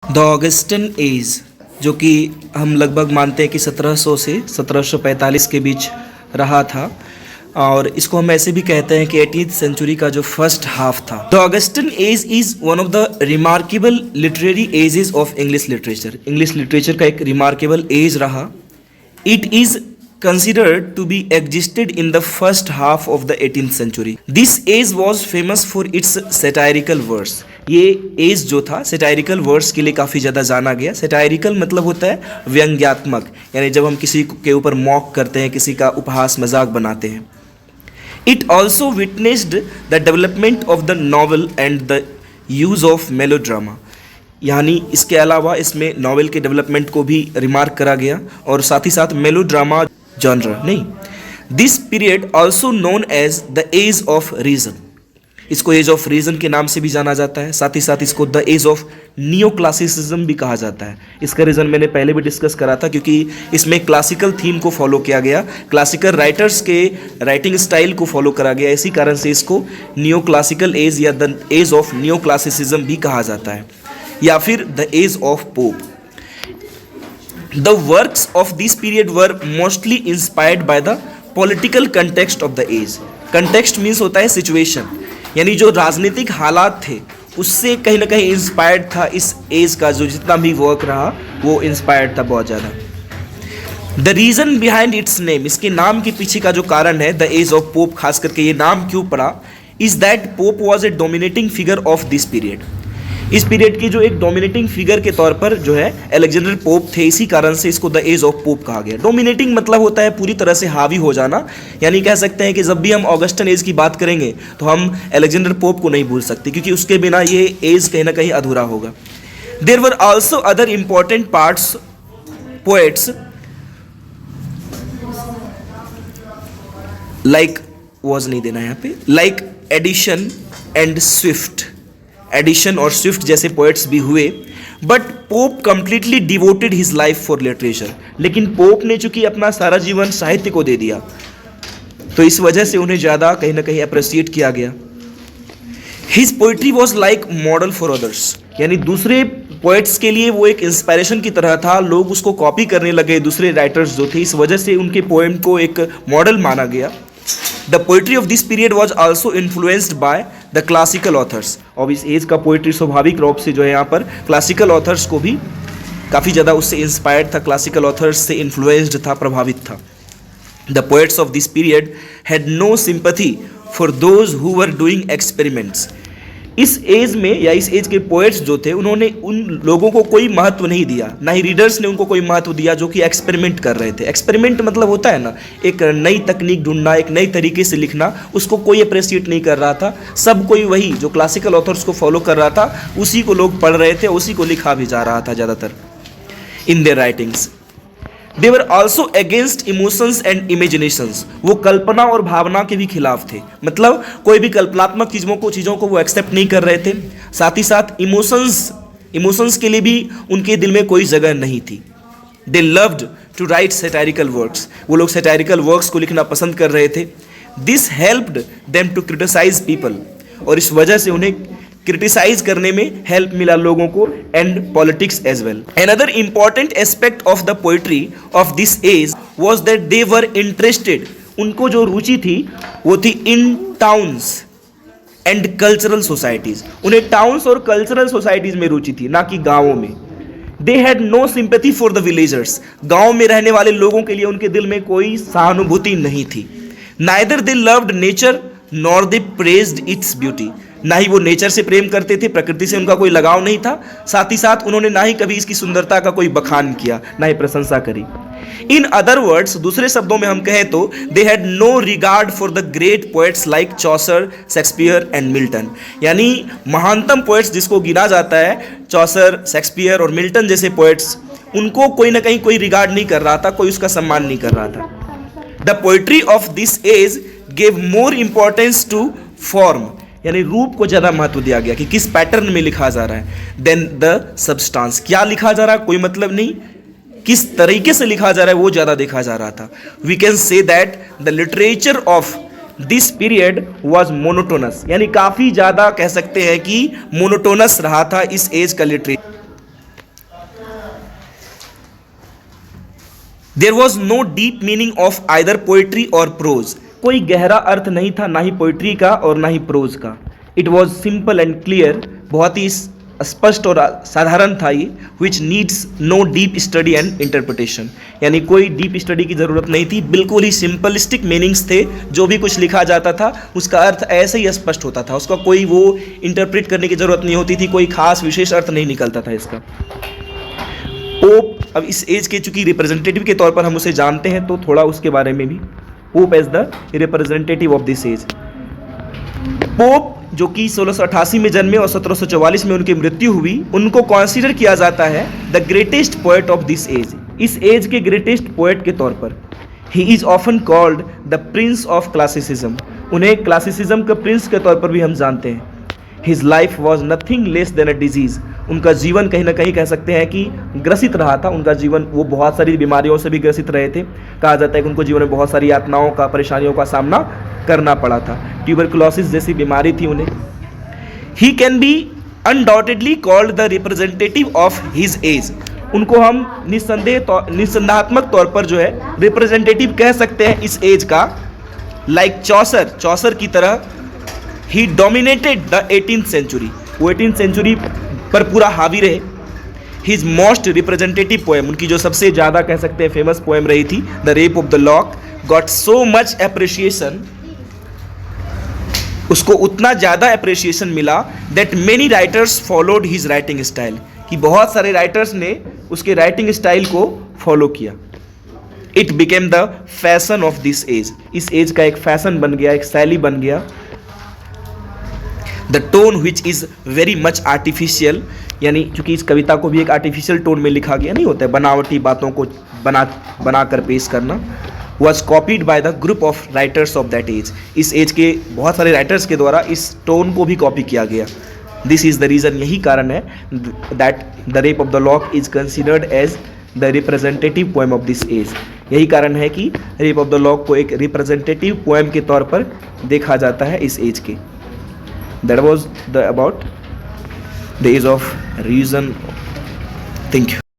The Augustan as, जो कि हम लगभग मानते हैं कि 1700 से 1745 के बीच रहा था, और इसको हम ऐसे भी कहते हैं कि 18th सेंचुरी का जो फर्स्ट हाफ था। The Augustan age is one of the remarkable literary ages of English literature. English literature का एक रिमार्केबल एज रहा। It is considered to be existed in the first half of the 18th century. This age was famous for its satirical verse. ये as जो था सेटायरिकल verse के लिए काफ़ी ज़्यादा जाना गया। सेटायरिकल मतलब होता है व्यंग्यात्मक, यानी जब हम किसी के ऊपर मॉक करते हैं, किसी का उपहास मजाक बनाते हैं। It also witnessed the development of the novel and the use of melodrama, यानी इसके अलावा इसमें नॉवेल के डेवलपमेंट को भी रिमार्क करा गया और साथ ही साथ मेलोड्रामा जॉनर नहीं। This period also known as the age of reason, इसको एज ऑफ रीजन के नाम से भी जाना जाता है। साथ ही साथ इसको the age of neoclassicism भी कहा जाता है। इसका रीज़न मैंने पहले भी डिस्कस करा था, क्योंकि इसमें क्लासिकल थीम को फॉलो किया गया, क्लासिकल राइटर्स के राइटिंग स्टाइल को फॉलो करा गया। इसी कारण से इसको नियो क्लासिकल एज या the age of neoclassicism भी कहा जाता है, या फिर the age of Pope. The works of this period were mostly inspired by the political context of the age. Context means होता है situation, यानी जो राजनीतिक हालात थे उससे कहीं ना कहीं इंस्पायर्ड था इस एज का जो जितना भी वर्क रहा वो इंस्पायर्ड था बहुत ज़्यादा। The reason behind it's name, इसके नाम के पीछे का जो कारण है द एज ऑफ पोप, खास करके ये नाम क्यों पड़ा, is that pope was a dominating figure of this period. इस पीरियड की जो एक डोमिनेटिंग फिगर के तौर पर जो है अलेक्जेंडर पोप थे, इसी कारण से इसको द एज ऑफ पोप कहा गया। डोमिनेटिंग मतलब होता है पूरी तरह से हावी हो जाना, यानी कह सकते हैं कि जब भी हम ऑगस्टन एज की बात करेंगे तो हम अलेक्जेंडर पोप को नहीं भूल सकते, क्योंकि उसके बिना ये एज कहीं ना कहीं अधूरा होगा। There were also other important parts poets like was नहीं देना यहाँ पे, like Addison and Swift. Addison और स्विफ्ट जैसे पोएट्स भी हुए, but Pope completely devoted his life for literature. लेकिन पोप ने चूंकि अपना सारा जीवन साहित्य को दे दिया, तो इस वजह से उन्हें ज़्यादा कहीं ना कहीं अप्रिशिएट किया गया। His poetry was like model for others, यानी दूसरे पोएट्स के लिए वो एक इंस्पायरेशन की तरह था। लोग उसको कॉपी करने लगे, दूसरे राइटर्स जो थे, इस वजह से उनके पोएम को एक मॉडल माना गया। The poetry of this period was also influenced by the classical authors. और इस एज का पोइट्री स्वाभाविक रूप से जो है यहाँ पर क्लासिकल ऑथर्स को भी काफ़ी ज़्यादा उससे इंस्पायर्ड था, क्लासिकल ऑथर्स से इन्फ्लुएंस्ड था, प्रभावित था। The poets of this period had no sympathy for those who were doing experiments. इस एज में या इस एज के पोएट्स जो थे उन्होंने उन लोगों को कोई महत्व नहीं दिया, ना ही रीडर्स ने उनको कोई महत्व दिया जो कि एक्सपेरिमेंट कर रहे थे। एक्सपेरिमेंट मतलब होता है ना, एक नई तकनीक ढूंढना, एक नई तरीके से लिखना, उसको कोई अप्रिशिएट नहीं कर रहा था। सब कोई वही जो क्लासिकल ऑथर्स को फॉलो कर रहा था, उसी को लोग पढ़ रहे थे, उसी को लिखा भी जा रहा था ज़्यादातर in their writings. They were also against emotions and imaginations, वो कल्पना और भावना के भी खिलाफ थे। मतलब कोई भी कल्पनात्मक चीज़ों को वो एक्सेप्ट नहीं कर रहे थे। साथ ही साथ इमोशंस के लिए भी उनके दिल में कोई जगह नहीं थी। They loved to write satirical works, वो लोग सैटायरिकल वर्क्स को लिखना पसंद कर रहे थे। This helped them to criticise people, और इस वजह से उन्हें क्रिटिसाइज करने में हेल्प मिला लोगों को, and politics as well. Another important aspect of the poetry of this age was that they were interested, उनको जो रुचि थी वो थी in towns and cultural societies. उन्हें टाउन्स और कल्चरल सोसाइटीज में रुचि थी, ना कि गाँवों में। They had no sympathy for the villagers, गाँव में रहने वाले लोगों के लिए उनके दिल में कोई सहानुभूति नहीं थी। Neither they loved nature nor they praised its beauty, ना ही वो नेचर से प्रेम करते थे, प्रकृति से उनका कोई लगाव नहीं था। साथ ही साथ उन्होंने ना ही कभी इसकी सुंदरता का कोई बखान किया, ना ही प्रशंसा करी। इन अदर वर्ड्स, दूसरे शब्दों में हम कहें तो they had no regard for the great poets like Chaucer, Shakespeare and Milton, यानी महानतम पोएट्स जिसको गिना जाता है, चॉसर, शेक्सपियर और मिल्टन जैसे पोएट्स, उनको कोई ना कहीं कोई रिगार्ड नहीं कर रहा था, कोई उसका सम्मान नहीं कर रहा था। The poetry of this age gave more importance to form, यानी रूप को ज़्यादा महत्व दिया गया कि किस पैटर्न में लिखा जा रहा है, देन द सब्सटेंस, क्या लिखा जा रहा है कोई मतलब नहीं, किस तरीके से लिखा जा रहा है वो ज़्यादा देखा जा रहा था। We can say that the literature of this period was monotonous, यानी काफ़ी ज़्यादा कह सकते हैं कि मोनोटोनस रहा था इस एज का literature. There was no deep meaning of either poetry और प्रोज, कोई गहरा अर्थ नहीं था ना ही पोइट्री का और ना ही प्रोज का। It was simple and clear, बहुत ही स्पष्ट और साधारण था ये, which needs no deep study and interpretation, यानी कोई डीप स्टडी की ज़रूरत नहीं थी, बिल्कुल ही सिंपलिस्टिक मीनिंग्स थे। जो भी कुछ लिखा जाता था उसका अर्थ ऐसे ही स्पष्ट होता था, उसका कोई वो इंटरप्रेट करने की ज़रूरत नहीं होती थी, कोई खास विशेष अर्थ नहीं निकलता था इसका। पोप, अब इस एज के चूंकि रिप्रेजेंटेटिव के तौर पर हम उसे जानते हैं तो थोड़ा उसके बारे में भी, Pope as the representative of this age. Pope जो कि 1688 में जन्मे और 1744 में उनकी मृत्यु हुई, उनको कॉन्सिडर किया जाता है the greatest poet of this age, इस एज के ग्रेटेस्ट पोएट के तौर पर। He is often called the prince of classicism, उन्हें क्लासिसिज्म के प्रिंस के तौर पर भी हम जानते हैं। His life was nothing less than a disease, उनका जीवन कहीं ना कहीं कह सकते हैं कि ग्रसित रहा था, उनका जीवन, वो बहुत सारी बीमारियों से भी ग्रसित रहे थे। कहा जाता है कि उनको जीवन में बहुत सारी यातनाओं का, परेशानियों का सामना करना पड़ा था, ट्यूबरकुलोसिस जैसी बीमारी थी उन्हें। He can be undoubtedly called the representative of his age, उनको हम निस्संदेहात्मक तौर पर जो है रिप्रेजेंटेटिव कह सकते हैं इस एज का। लाइक चौसर की तरह ही डोमिनेटेड द 18th सेंचुरी, वो 18th सेंचुरी पर पूरा हावी रहे। हिज मोस्ट रिप्रेजेंटेटिव पोएम, उनकी जो सबसे ज़्यादा कह सकते हैं फेमस पोएम रही थी, the rape of the lock, got so much appreciation, उसको उतना ज़्यादा अप्रिशिएशन मिला that many writers followed his writing style, कि बहुत सारे राइटर्स ने उसके राइटिंग स्टाइल को फॉलो किया। It became the fashion of this age, इस एज का एक फैशन बन गया, एक शैली बन गया। The tone which is very much artificial, यानी चूंकि इस कविता को भी एक आर्टिफिशियल टोन में लिखा गया, नहीं होता है बनावटी बातों को बना कर पेश करना, was copied by the group of writers of that age, इस एज के बहुत सारे राइटर्स के द्वारा इस टोन को भी कॉपी किया गया। दिस इज़ द रीज़न, यही कारण है that the rape of the lock is considered as the representative poem of this age, यही कारण है कि रेप ऑफ द लॉक को एक रिप्रेजेंटेटिव पोएम के तौर पर देखा जाता है इस एज के। That was about the age of reason. Thank you.